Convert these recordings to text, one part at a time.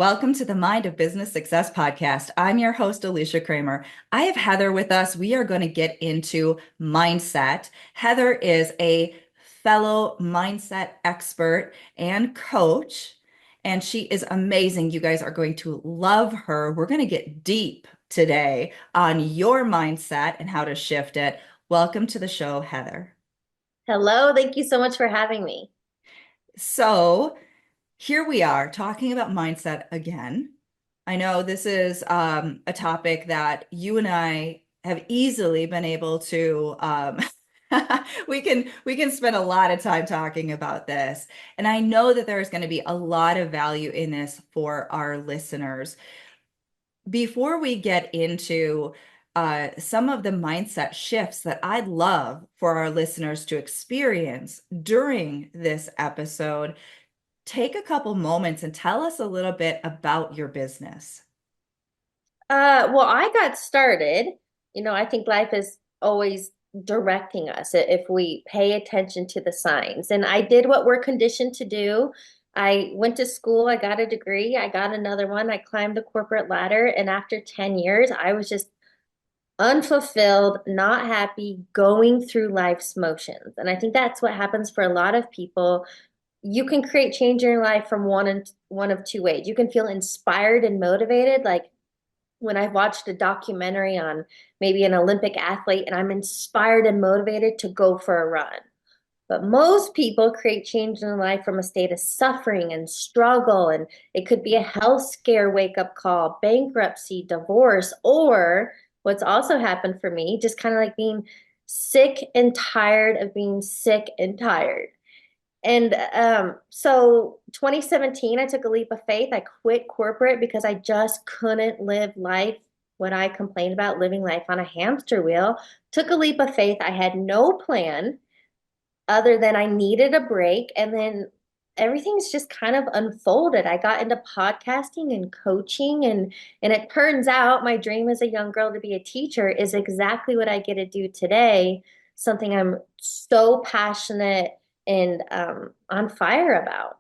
Welcome to the Mind of Business Success podcast. I'm your host, Alicia Kramer. I have Heather with us. We are going to get into mindset. Heather is a fellow mindset expert and coach, and she is amazing. You guys are going to love her. We're going to get deep today on your mindset and how to shift it. Welcome to the show, Heather. Hello, thank you so much for having me. So, here we are talking about mindset again. I know this is a topic that you and I have easily been able to we can spend a lot of time talking about this. And I know that there's going to be a lot of value in this for our listeners. Before we get into some of the mindset shifts that I'd love for our listeners to experience during this episode, take a couple moments and tell us a little bit about your business. Well, I got started. I think life is always directing us if we pay attention to the signs. And I did what we're conditioned to do. I went to school, I got a degree, I got another one, I climbed the corporate ladder, and after 10 years, I was just unfulfilled, not happy, going through life's motions. And I think that's what happens for a lot of people. You can create change in your life from one of two ways. You can feel inspired and motivated, like when I've watched a documentary on maybe an Olympic athlete and I'm inspired and motivated to go for a run. But most people create change in their life from a state of suffering and struggle. And it could be a health scare wake up call, bankruptcy, divorce, or what's also happened for me, just kind of like being sick and tired of being sick and tired. And so 2017, I took a leap of faith. I quit corporate because I just couldn't live life, what I complained about, living life on a hamster wheel. Took a leap of faith. I had no plan other than I needed a break. And then everything's just kind of unfolded. I got into podcasting and coaching, and it turns out my dream as a young girl to be a teacher is exactly what I get to do today, something I'm so passionate and on fire about.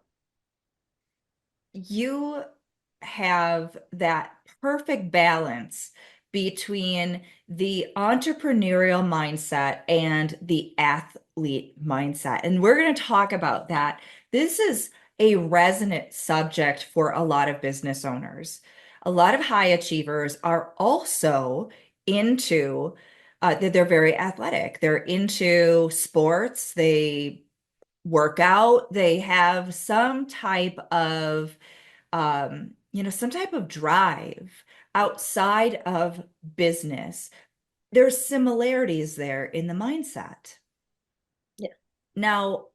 You have that perfect balance between the entrepreneurial mindset and the athlete mindset. And we're going to talk about that. This is a resonant subject for a lot of business owners. A lot of high achievers are also into, they're very athletic. They're into sports. They work out. They have some type of some type of drive outside of business. There's similarities there in the mindset. Yeah. Now,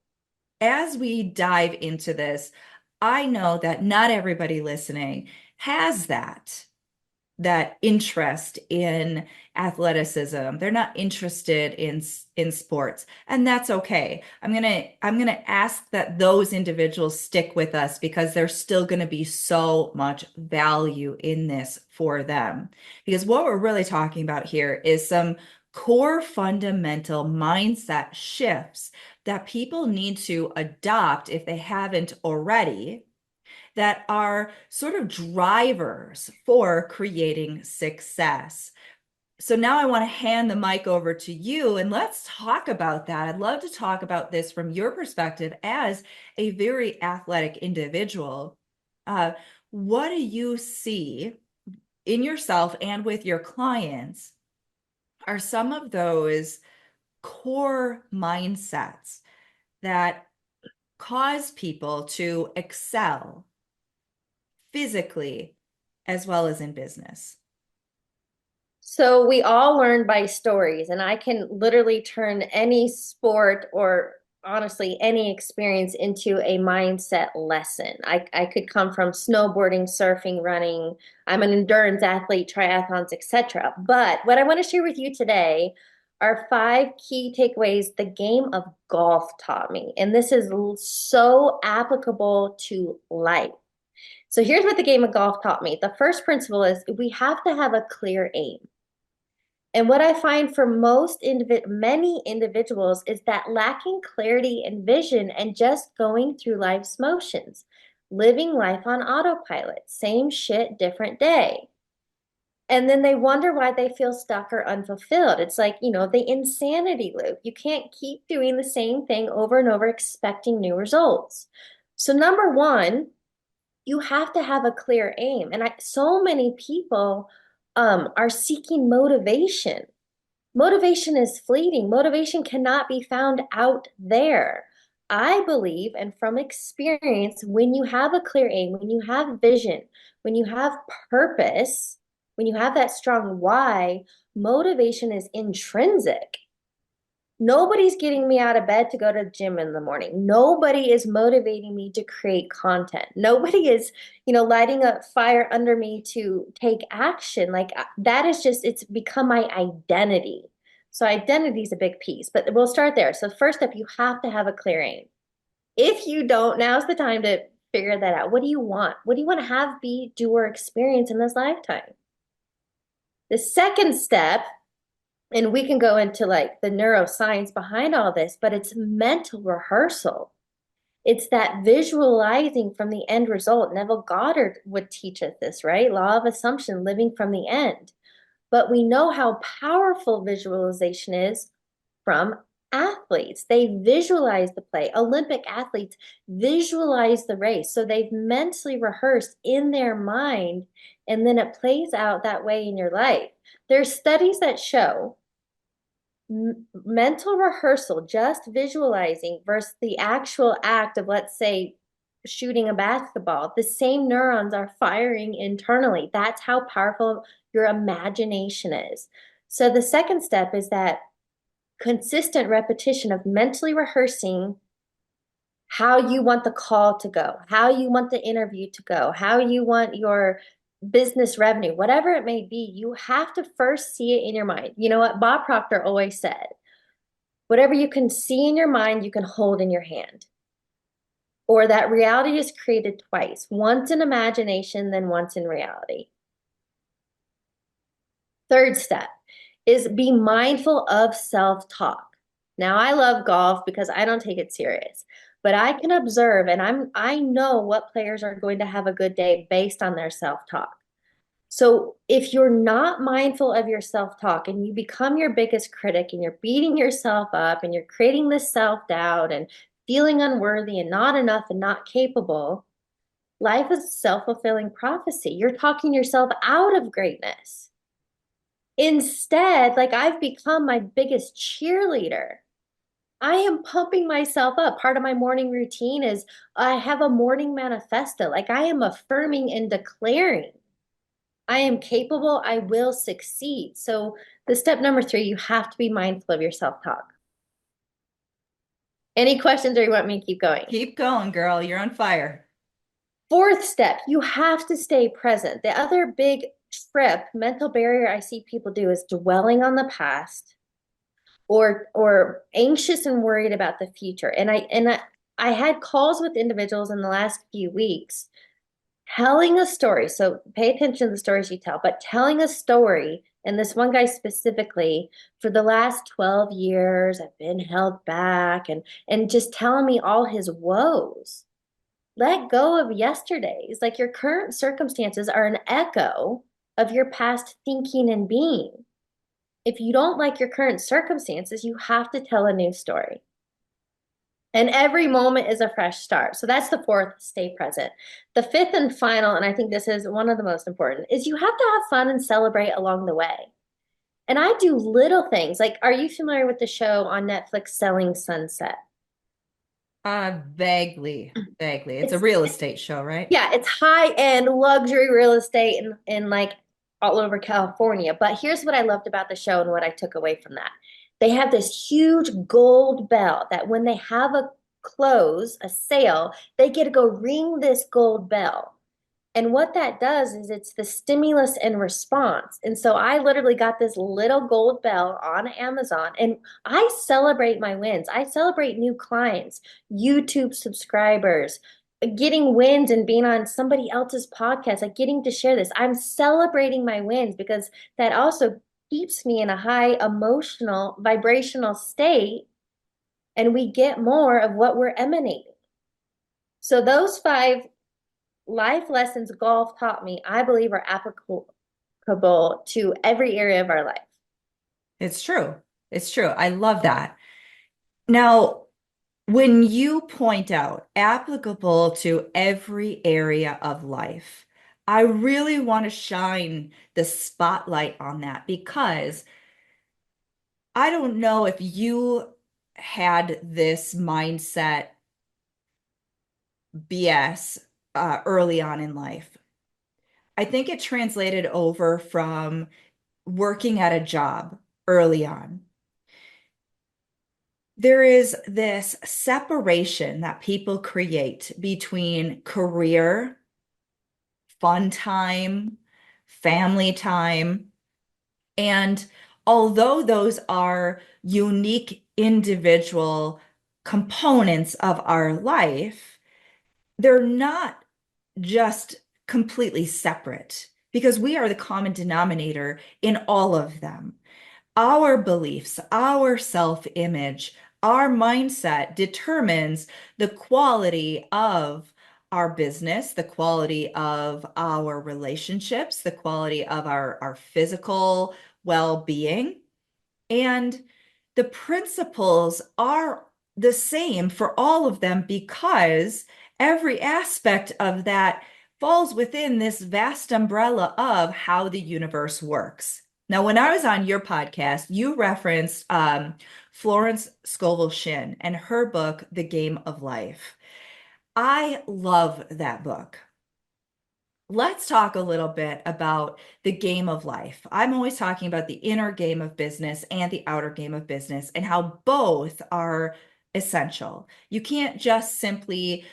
as we dive into this, I know that not everybody listening has that interest in athleticism. They're not interested in sports, and that's okay. I'm going to ask that those individuals stick with us because there's still going to be so much value in this for them. Because what we're really talking about here is some core fundamental mindset shifts that people need to adopt if they haven't already, that are sort of drivers for creating success. So now I want to hand the mic over to you and let's talk about that. I'd love to talk about this from your perspective as a very athletic individual. Uh, what do you see in yourself and with your clients are some of those core mindsets that cause people to excel physically as well as in business? So we all learn by stories, and I can literally turn any sport or honestly any experience into a mindset lesson. I could come from snowboarding, surfing, running. I'm an endurance athlete, triathlons, etc. But what I want to share with you today are five key takeaways the game of golf taught me. And this is so applicable to life. So here's what the game of golf taught me. The first principle is we have to have a clear aim. And what I find for many individuals is that lacking clarity and vision and just going through life's motions. living life on autopilot, same shit, different day. And then they wonder why they feel stuck or unfulfilled. It's like, the insanity loop. You can't keep doing the same thing over and over expecting new results. So, number one, you have to have a clear aim. And so many people are seeking motivation. Motivation is fleeting. Motivation cannot be found out there. I believe, and from experience, when you have a clear aim, when you have vision, when you have purpose, when you have that strong why, motivation is intrinsic. Nobody's getting me out of bed to go to the gym in the morning. Nobody is motivating me to create content. Nobody is, lighting a fire under me to take action. Like that is just, it's become my identity. So identity is a big piece, but we'll start there. So first up, you have to have a clear aim. If you don't, now's the time to figure that out. What do you want? What do you want to have be, do, or experience in this lifetime? The second step, and we can go into like the neuroscience behind all this, but it's mental rehearsal. It's that visualizing from the end result. Neville Goddard would teach us this, right? Law of assumption, living from the end. But we know how powerful visualization is from athletes. They visualize the play. Olympic athletes visualize the race. So they've mentally rehearsed in their mind, and then it plays out that way in your life. There's studies that show mental rehearsal, just visualizing versus the actual act of, let's say, shooting a basketball, the same neurons are firing internally. That's how powerful your imagination is. So the second step is that consistent repetition of mentally rehearsing how you want the call to go, how you want the interview to go, how you want your business revenue, whatever it may be, you have to first see it in your mind. You know what Bob Proctor always said, whatever you can see in your mind, you can hold in your hand. Or that reality is created twice, once in imagination, then once in reality. Third step is be mindful of self-talk. Now, I love golf because I don't take it serious, but I can observe and I know what players are going to have a good day based on their self-talk. So if you're not mindful of your self-talk and you become your biggest critic and you're beating yourself up and you're creating this self-doubt and feeling unworthy and not enough and not capable, life is a self-fulfilling prophecy. You're talking yourself out of greatness. Instead, like I've become my biggest cheerleader. I am pumping myself up. Part of my morning routine is I have a morning manifesto. Like I am affirming and declaring I am capable, I will succeed. So the step number 3, you have to be mindful of your self-talk. Any questions or you want me to keep going? Keep going, girl. You're on fire. Fourth step, you have to stay present. The other big mental barrier I see people do is dwelling on the past or anxious and worried about the future. I had calls with individuals in the last few weeks telling a story. So pay attention to the stories you tell, but telling a story, and this one guy specifically, for the last 12 years, I've been held back and just telling me all his woes. Let go of yesterday's. Like your current circumstances are an echo of your past thinking and being. If you don't like your current circumstances, you have to tell a new story. And every moment is a fresh start. So that's the fourth, stay present. The fifth and final, and I think this is one of the most important, is you have to have fun and celebrate along the way. And I do little things. Like, are you familiar with the show on Netflix, Selling Sunset? Vaguely, vaguely. It's a It's real estate show, right? Yeah, it's high-end luxury real estate in like all over California. But here's what I loved about the show and what I took away from that. They have this huge gold bell that when they have a sale, they get to go ring this gold bell. And what that does is it's the stimulus and response. And so I literally got this little gold bell on Amazon and I celebrate my wins. I celebrate new clients, YouTube subscribers, getting wins and being on somebody else's podcast, like getting to share this. I'm celebrating my wins because that also keeps me in a high emotional, vibrational state and we get more of what we're emanating. So those 5 life lessons golf taught me, I believe, are applicable to every area of our life. It's true. It's true. I love that. Now, when you point out applicable to every area of life, I really want to shine the spotlight on that because I don't know if you had this mindset BS early on in life. I think it translated over from working at a job early on. There is this separation that people create between career, fun time, family time, and although those are unique individual components of our life, they're not just completely separate because we are the common denominator in all of them. Our beliefs, our self-image, our mindset determines the quality of our business, the quality of our relationships, the quality of our physical well-being. And the principles are the same for all of them because every aspect of that falls within this vast umbrella of how the universe works. Now, when I was on your podcast, you referenced Florence Scovel Shinn and her book, The Game of Life. I love that book. Let's talk a little bit about the game of life. I'm always talking about the inner game of business and the outer game of business and how both are essential. You can't just simply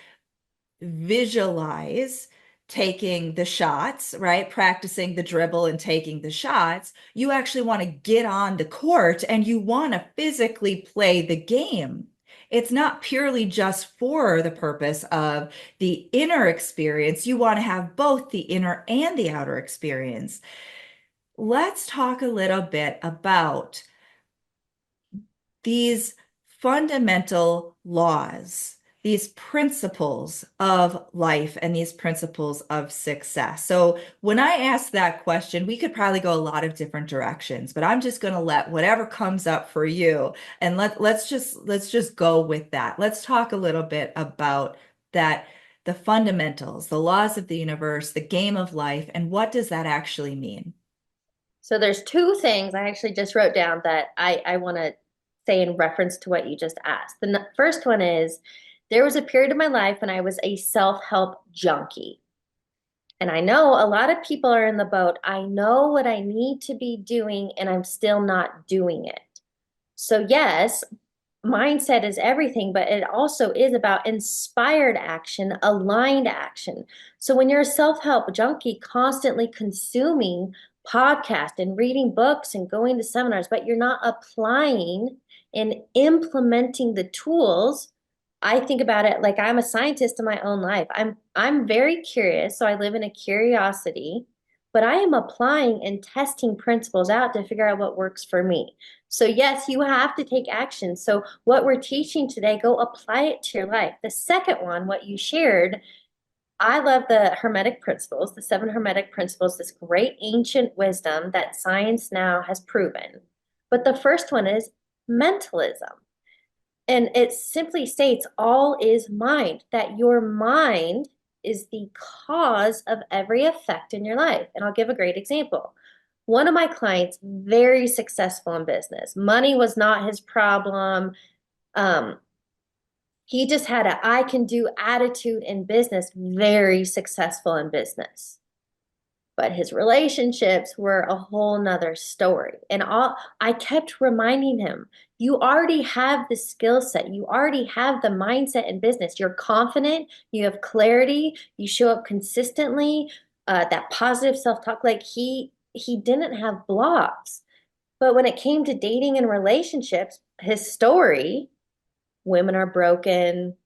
visualize taking the shots, right? Practicing the dribble and taking the shots. You actually want to get on the court and you want to physically play the game. It's not purely just for the purpose of the inner experience. You want to have both the inner and the outer experience. Let's talk a little bit about these fundamental laws, these principles of life and these principles of success. So when I ask that question, we could probably go a lot of different directions, but I'm just going to let whatever comes up for you and let's just go with that. Let's talk a little bit about that, the fundamentals, the laws of the universe, the game of life, and what does that actually mean? So there's two things I actually just wrote down that I want to say in reference to what you just asked. The first one is there was a period of my life when I was a self-help junkie. And I know a lot of people are in the boat. I know what I need to be doing, and I'm still not doing it. So, yes, mindset is everything, but it also is about inspired action, aligned action. So when you're a self-help junkie, constantly consuming podcasts and reading books and going to seminars, but you're not applying and implementing the tools, I think about it like I'm a scientist in my own life. I'm very curious, so I live in a curiosity, but I am applying and testing principles out to figure out what works for me. So, yes, you have to take action. So, what we're teaching today, go apply it to your life. The second one, what you shared, I love the Hermetic principles, the seven Hermetic principles, this great ancient wisdom that science now has proven. But the first one is mentalism. And it simply states all is mind, that your mind is the cause of every effect in your life. And I'll give a great example. One of my clients, very successful in business. Money was not his problem. Um, he just had a I can do attitude in business, very successful in business. But his relationships were a whole nother story. And I kept reminding him, you already have the skill set, you already have the mindset in business. You're confident, you have clarity, you show up consistently, that positive self-talk. Like he didn't have blocks. But when it came to dating and relationships, his story, women are broken,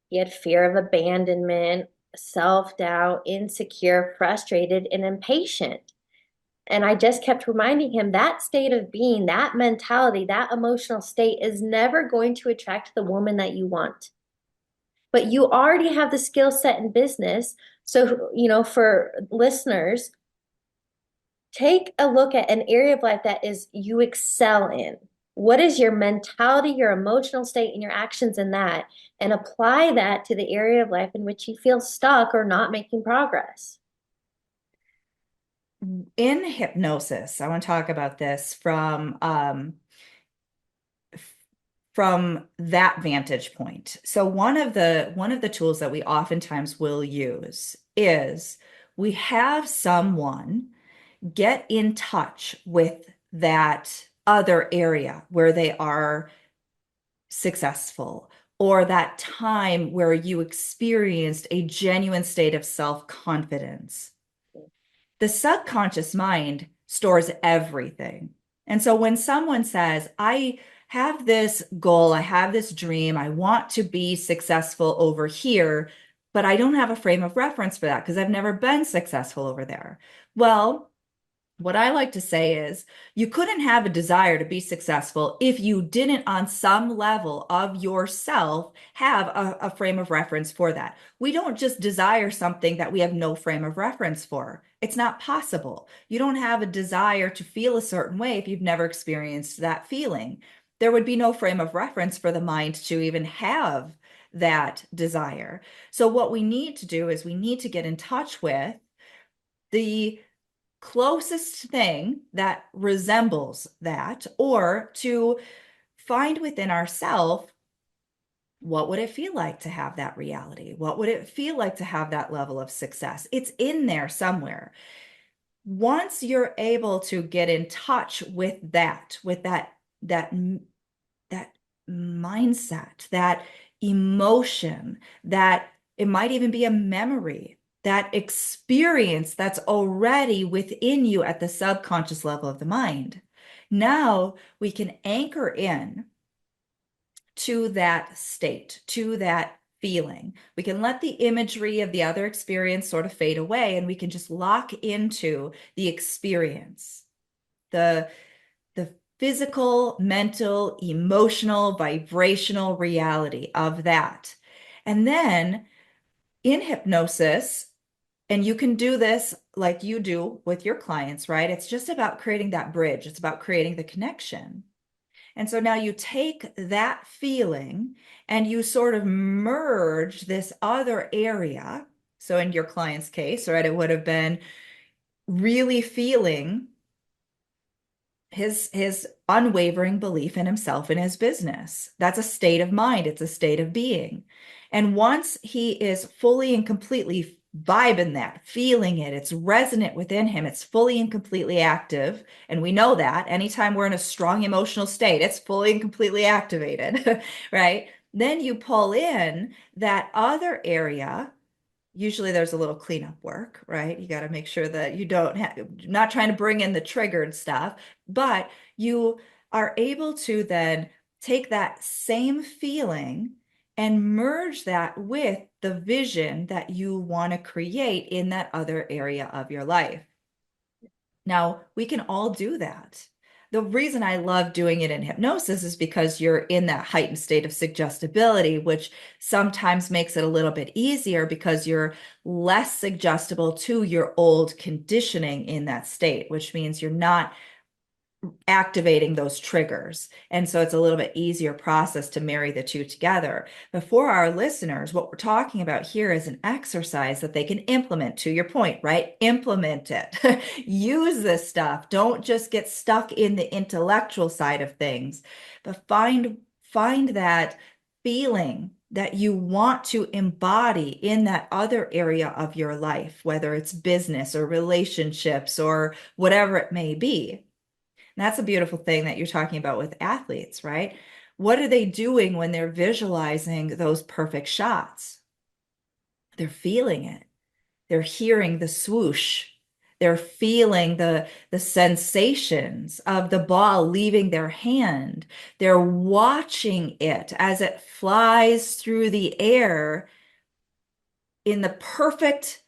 he had fear of abandonment, self-doubt, insecure, frustrated, and impatient. And I just kept reminding him that state of being, that mentality, that emotional state is never going to attract the woman that you want. but you already have the skill set in business. So, for listeners, take a look at an area of life that is you excel in. What is your mentality, your emotional state, and your actions in that? And apply that to the area of life in which you feel stuck or not making progress. In hypnosis, I want to talk about this from that vantage point. So one of the tools that we oftentimes will use is we have someone get in touch with that other area where they are successful, or that time where you experienced a genuine state of self-confidence. The subconscious mind stores everything. And so when someone says, I have this goal, I have this dream, I want to be successful over here, but I don't have a frame of reference for that because I've never been successful over there. Well, what I like to say is you couldn't have a desire to be successful if you didn't, on some level of yourself, have a frame of reference for that. We don't just desire something that we have no frame of reference for. It's not possible. You don't have a desire to feel a certain way if you've never experienced that feeling. There would be no frame of reference for the mind to even have that desire. So, what we need to do is we need to get in touch with the closest thing that resembles that, or to find within ourselves, what would it feel like to have that reality? What would it feel like to have that level of success? It's in there somewhere. Once you're able to get in touch with that that mindset, that emotion, that it might even be a memory, that experience that's already within you at the subconscious level of the mind. Now we can anchor in to that state, to that feeling. We can let the imagery of the other experience sort of fade away, and we can just lock into the experience, the the physical, mental, emotional, vibrational reality of that. And then in hypnosis, and you can do this like you do with your clients, right? It's just about creating that bridge. It's about creating the connection. And so now you take that feeling and you sort of merge this other area. So in your client's case, right, it would have been really feeling his unwavering belief in himself and his business. That's a state of mind, it's a state of being. And once he is fully and completely vibing that, feeling it, it's resonant within him, it's fully and completely active. And we know that anytime we're in a strong emotional state, it's fully and completely activated, right? Then you pull in that other area. Usually there's a little cleanup work, right? You got to make sure that you don't have, not trying to bring in the triggered stuff, but you are able to then take that same feeling and merge that with the vision that you want to create in that other area of your life. Now, we can all do that. The reason I love doing it in hypnosis is because you're in that heightened state of suggestibility, which sometimes makes it a little bit easier because you're less suggestible to your old conditioning in that state, which means you're not activating those triggers. And so it's a little bit easier process to marry the two together. But for our listeners, what we're talking about here is an exercise that they can implement, to your point, right? Implement it. Use this stuff. Don't just get stuck in the intellectual side of things, but find that feeling that you want to embody in that other area of your life, whether it's business or relationships or whatever it may be. And that's a beautiful thing that you're talking about with athletes, right? What are they doing when they're visualizing those perfect shots? They're feeling it. They're hearing the swoosh. They're feeling the sensations of the ball leaving their hand. They're watching it as it flies through the air in the perfect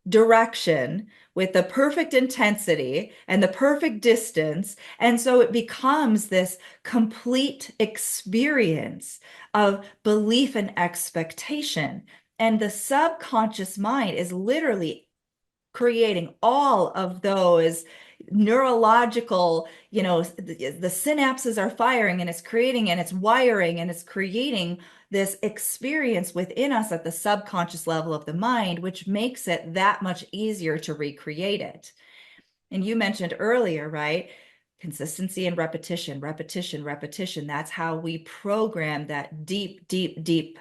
direction with the perfect intensity and the perfect distance. And so it becomes this complete experience of belief and expectation. And the subconscious mind is literally creating all of those neurological, the synapses are firing and it's creating and it's wiring and it's creating this experience within us at the subconscious level of the mind, which makes it that much easier to recreate it. And you mentioned earlier, right? Consistency and repetition, repetition, repetition. That's how we program that deep, deep, deep,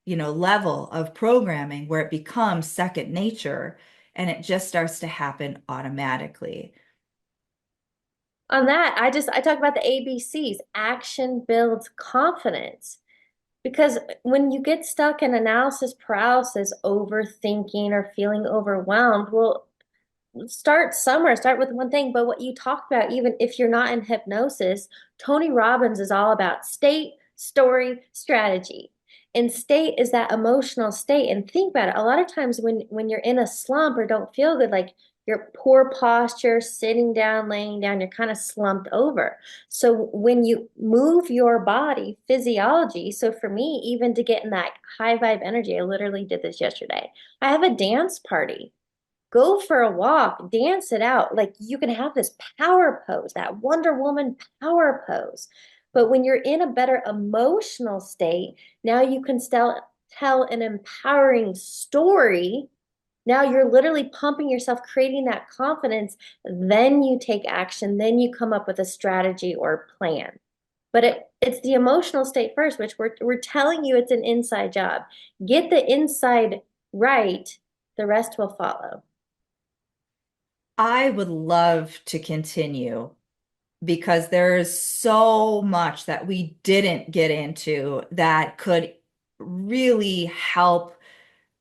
level of programming where it becomes second nature and it just starts to happen automatically. On that, I talk about the ABCs. Action builds confidence. Because when you get stuck in analysis paralysis, overthinking or feeling overwhelmed, well, start somewhere, start with one thing. But what you talked about, even if you're not in hypnosis, Tony Robbins is all about state, story, strategy. And state is that emotional state. And think about it. A lot of times when you're in a slump or don't feel good, like your poor posture, sitting down, laying down, you're kind of slumped over. So when you move your body, physiology, so for me, even to get in that high vibe energy, I literally did this yesterday. I have a dance party. Go for a walk, dance it out. Like you can have this power pose, that Wonder Woman power pose. But when you're in a better emotional state, now you can still tell an empowering story. Now you're literally pumping yourself, creating that confidence. Then you take action. Then you come up with a strategy or plan. But it's the emotional state first, which we're telling you it's an inside job. Get the inside right, the rest will follow. I would love to continue because there's so much that we didn't get into that could really help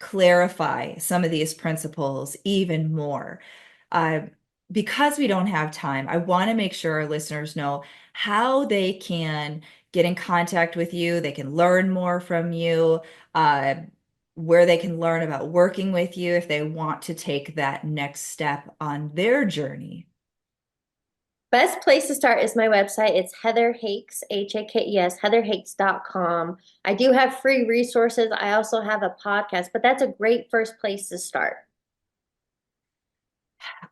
clarify some of these principles even more. Uh, because we don't have time, I want to make sure our listeners know how they can get in contact with you, they can learn more from you, uh, where they can learn about working with you if they want to take that next step on their journey. Best place to start is my website. It's Heather Hakes, Hakes, heatherhakes.com. I do have free resources. I also have a podcast, but that's a great first place to start.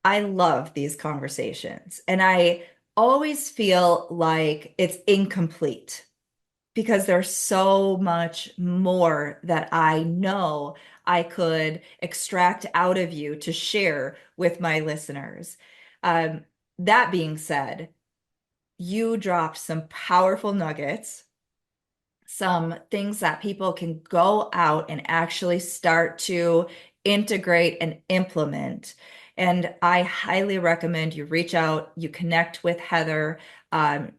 I love these conversations, and I always feel like it's incomplete because there's so much more that I know I could extract out of you to share with my listeners. Um, that being said, you dropped some powerful nuggets, some things that people can go out and actually start to integrate and implement. And I highly recommend you reach out, you connect with Heather.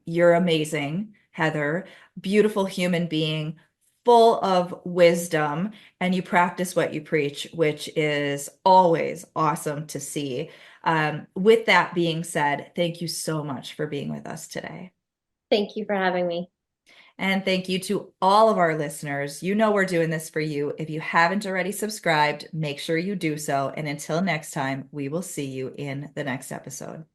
You're amazing, Heather, beautiful human being, full of wisdom, and you practice what you preach, which is always awesome to see. With that being said, thank you so much for being with us today. Thank you for having me. And thank you to all of our listeners. You know we're doing this for you. If you haven't already subscribed, make sure you do so. And until next time, we will see you in the next episode.